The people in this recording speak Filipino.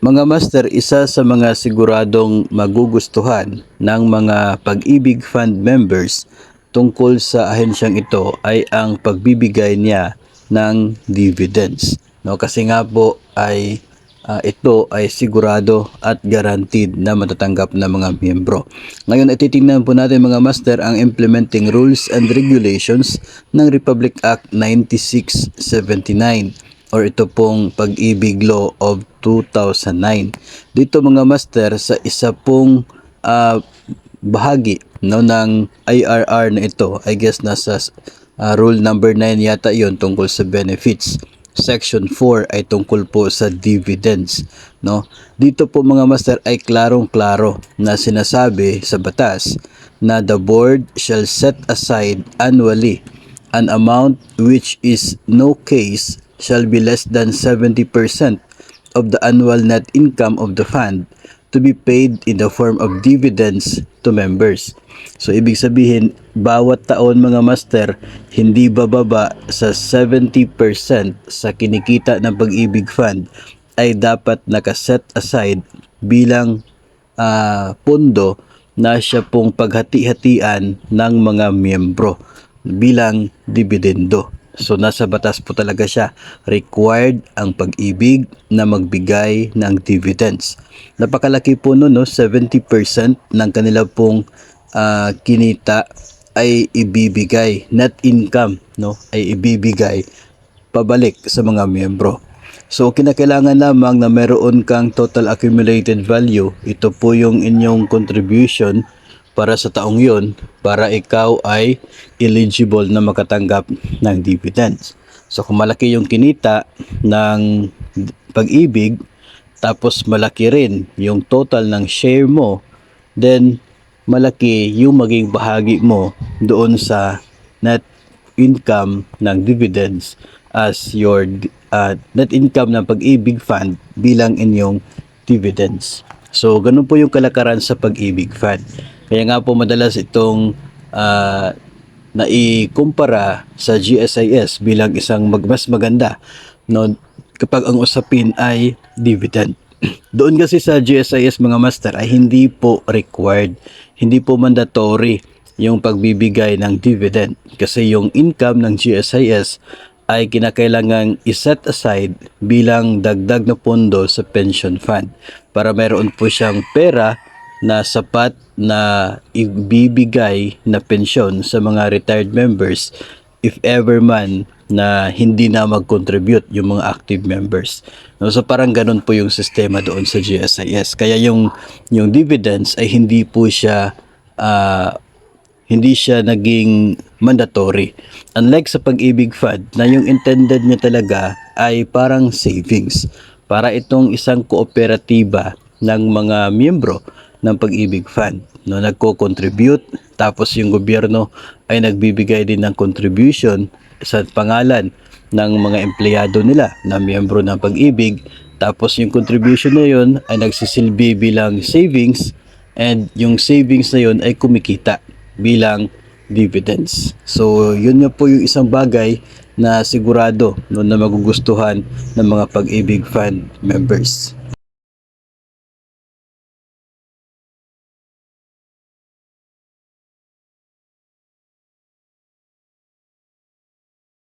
Mga master, isa sa mga siguradong magugustuhan ng mga Pag-ibig Fund members tungkol sa ahensyang ito ay ang pagbibigay niya ng dividends. No, kasi nga po ay ito ay sigurado at guaranteed na matatanggap ng mga miyembro. Ngayon ay titingnan po natin mga master ang implementing rules and regulations ng Republic Act 9679 or ito pong Pag-ibig Law of 2009. Dito mga master sa isa pong bahagi no ng IRR na ito, I guess nasa rule number 9 yata yon tungkol sa benefits. Section 4 ay tungkol po sa dividends, no? Dito po mga master ay klarong-klaro na sinasabi sa batas na the board shall set aside annually an amount which is no case shall be less than 70% of the annual net income of the fund to be paid in the form of dividends to members. So ibig sabihin, bawat taon mga master, hindi bababa sa 70% sa kinikita ng Pag-ibig Fund ay dapat nakaset aside bilang pondo na siya pong paghati-hatian ng mga miyembro bilang dividendo. So nasa batas po talaga siya. Required ang Pag-ibig na magbigay ng dividends. Napakalaki po no, 70% ng kanila pong kinita ay ibibigay, net income no, ay ibibigay pabalik sa mga miyembro. So kinakailangan lamang na meron kang total accumulated value. Ito po yung inyong contribution para sa taong yon para ikaw ay eligible na makatanggap ng dividends. So kung malaki yung kinita ng Pag-ibig tapos malaki rin yung total ng share mo, then malaki yung maging bahagi mo doon sa net income ng dividends as your net income ng Pag-ibig Fund bilang inyong dividends. So ganun po yung kalakaran sa Pag-ibig Fund. Kaya nga po madalas itong naikumpara sa GSIS bilang isang mas maganda no, kapag ang usapin ay dividend. Doon kasi sa GSIS mga master ay hindi po required, hindi po mandatory yung pagbibigay ng dividend kasi yung income ng GSIS ay kinakailangang iset aside bilang dagdag na pondo sa pension fund para mayroon po siyang pera na sapat na ibibigay na pensyon sa mga retired members if ever man na hindi na mag-contribute yung mga active members. No, so parang ganun po yung sistema doon sa GSIS. Kaya yung dividends ay hindi po siya naging mandatory. Unlike sa Pag-ibig Fund na yung intended niya talaga ay parang savings. Para itong isang kooperatiba ng mga miyembro ng Pag-ibig Fund. No, nagko-contribute tapos yung gobyerno ay nagbibigay din ng contribution sa pangalan ng mga empleyado nila na miyembro ng Pag-ibig. Tapos yung contribution na yun ay nagsisilbi bilang savings and yung savings na yun ay kumikita bilang dividends. So yun nga po yung isang bagay na sigurado no, na magugustuhan ng mga Pag-ibig Fund members.